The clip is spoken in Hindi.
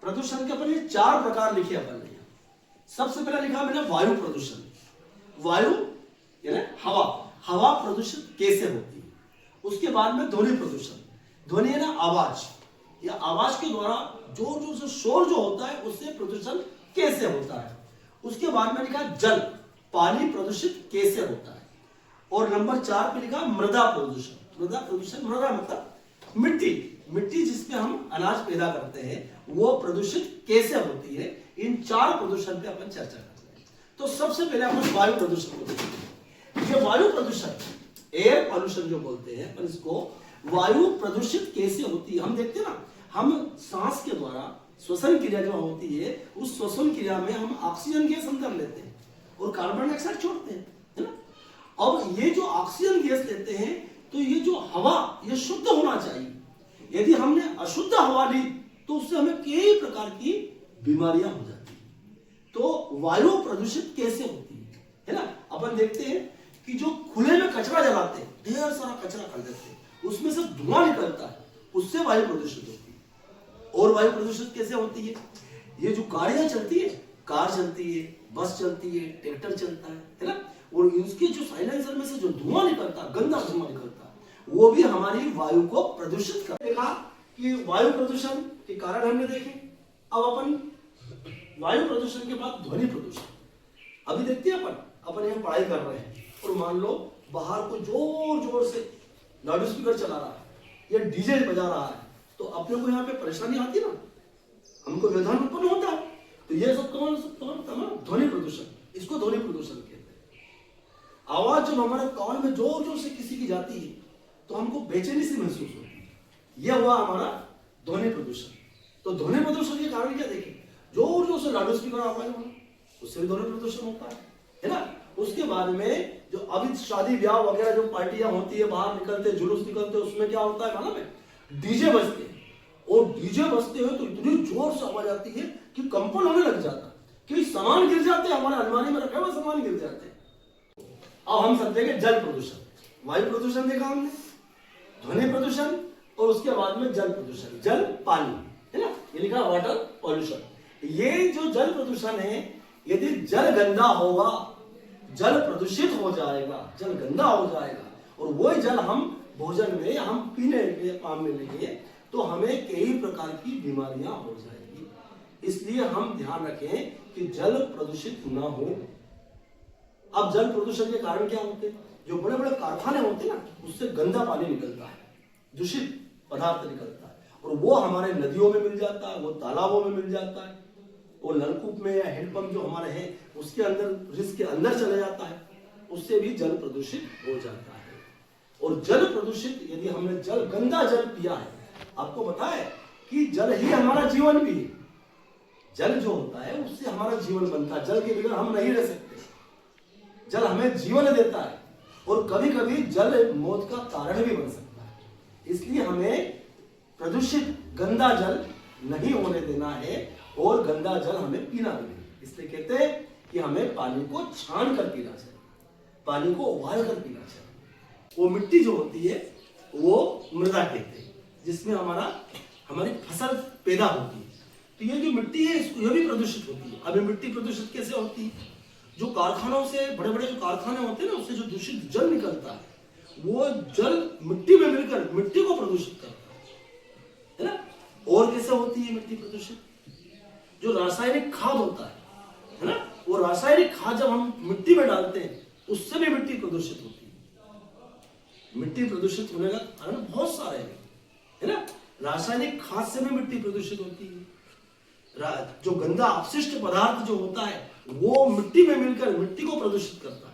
प्रदूषण के अपन ये 4 प्रकार लिखे अपन ने। सबसे पहला लिखा मैंने वायु प्रदूषण। वायु यानी हवा, हवा प्रदूषित कैसे होती है। उसके बाद में ध्वनि प्रदूषण, ध्वनि है ना आवाज, या आवाज के द्वारा जोर जोर से शोर जो होता है उससे प्रदूषण कैसे होता है। उसके बाद में लिखा जल, पानी प्रदूषित कैसे होता है। और नंबर 4 पे लिखा मृदा प्रदूषण। मृदा प्रदूषण, मृदा मतलब मिट्टी, मिट्टी जिसमें हम अनाज पैदा करते हैं वो प्रदूषित कैसे होती है। इन 4 प्रदूषण पे अपन चर्चा करते हैं। तो सबसे पहले अपन वायु प्रदूषण को देखेंगे। ये वायु प्रदूषण, एयर पॉल्यूशन जो बोलते हैं अपन इसको, वायु प्रदूषित कैसे होती है। हम देखते हैं ना, हम सांस के द्वारा श्वसन क्रिया जो होती है उस श्वसन क्रिया में हम ऑक्सीजन गैस अंदर लेते हैं और कार्बन डाइऑक्साइड छोड़ते हैं, है ना। अब ये जो ऑक्सीजन गैस लेते हैं तो ये जो हवा ये शुद्ध होना चाहिए। यदि हमने अशुद्ध हवा ली तो उससे हमें कई प्रकार की बीमारियां हो जाती है। तो वायु प्रदूषित कैसे होती है ना। अपन देखते हैं कि जो खुले में कचरा जलाते हैं, ढेर सारा कचरा कर देते हैं, उसमें से धुआं निकलता है, उससे वायु प्रदूषित होती है। और वायु प्रदूषित कैसे होती है, ये जो गाड़ियां चलती है, कार चलती है, बस चलती है, ट्रैक्टर चलता है ना, और इसके जो साइलेंसर में से जो धुआं निकलता है, गंदा धुआं निकलता है, वो भी हमारी वायु को प्रदूषित कर। देखा कि वायु प्रदूषण के कारण हमने देखे। अब अपन वायु प्रदूषण के बाद ध्वनि प्रदूषण। अभी देखते हैं अपन यहाँ पढ़ाई कर रहे हैं और मान लो बाहर को जोर जोर से लाउड स्पीकर चला रहा है या डीजे बजा रहा है, तो अपने को यहाँ पे परेशानी आती ना, हमको व्यवधान उत्पन्न होता है। तो ये सब कौन ध्वनि प्रदूषण, इसको ध्वनि प्रदूषण कहते हैं। आवाज जब हमारे कान में जोर जोर से किसी की जाती है तो हमको बेचैनी सी महसूस होती है, यह हुआ हमारा ध्वनि प्रदूषण। तो ध्वनि प्रदूषण के कारण क्या देखें, जोर जोर से लाउड स्पीकर आवाज होना, उससे भी ध्वनि प्रदूषण होता है ना। उसके बाद में जो अभी शादी ब्याह वगैरह जो पार्टियां होती है, बाहर निकलते जुलूस निकलते, उसमें क्या होता है मालूम है, डीजे बजते हैं। और डीजे बजते हैं तो इतनी जोर से आवाज आती है कि कंपन होने लग जाता है, कि सामान गिर जाते हैं, हमारे अलमारी में रखे हुए सामान गिर जाते हैं। अब हम सब देखें जल प्रदूषण। वायु प्रदूषण देखा हमने, ध्वनि प्रदूषण, और उसके बाद में जल प्रदूषण, जल पानी, है ना, ये लिखा वाटर पॉल्यूशन। ये जो जल प्रदूषण है, यदि जल गंदा होगा, जल प्रदूषित हो जाएगा, जल गंदा हो जाएगा, और वही जल हम भोजन में हम पीने के काम में लेंगे तो हमें कई प्रकार की बीमारियां हो जाएगी। इसलिए हम ध्यान रखें कि जल प्रदूषित ना हो। अब जल प्रदूषण के कारण क्या होते हैं, जो बड़े बड़े कारखाने होते हैं ना, उससे गंदा पानी निकलता है, दूषित पदार्थ निकलता है, और वो हमारे नदियों में मिल जाता है, वो तालाबों में मिल जाता है, और नलकूप में या हैंडपंप जो हमारे हैं उसके अंदर, रिस के अंदर चले जाता है, उससे भी जल प्रदूषित हो जाता है। और जल प्रदूषित, यदि हमने जल गंदा जल पिया है, आपको पता है कि जल ही हमारा जीवन भी है। जल जो होता है उससे हमारा जीवन बनता है, जल के बिना हम नहीं रह सकते। जल हमें जीवन देता है, और कभी कभी जल मौत का कारण भी बन सकता है। इसलिए हमें प्रदूषित गंदा जल नहीं होने देना है, और गंदा जल हमें पीना भी नहीं। इसलिए कहते हैं कि हमें पानी को छान कर पीना चाहिए, पानी को उबाल कर पीना चाहिए। वो मिट्टी जो होती है वो मृदा कहते हैं, जिसमें हमारी फसल पैदा होती है। तो ये जो मिट्टी है इसको, ये भी प्रदूषित होती है। अभी मिट्टी प्रदूषित कैसे होती है, जो कारखानों से, बड़े बड़े जो कारखाने होते हैं ना, उससे जो दूषित जल निकलता है, वो जल मिट्टी में मिलकर मिट्टी को प्रदूषित करता है ना। और कैसे होती है मिट्टी प्रदूषित, जो रासायनिक खाद होता है ना, वो रासायनिक खाद जब हम मिट्टी में डालते हैं उससे भी मिट्टी प्रदूषित होती है। मिट्टी प्रदूषित होने का कारण बहुत सारे हैं, है ना। रासायनिक खाद से भी मिट्टी प्रदूषित होती है। जो गंदा अपशिष्ट पदार्थ जो होता है वो मिट्टी में मिलकर मिट्टी को प्रदूषित करता है।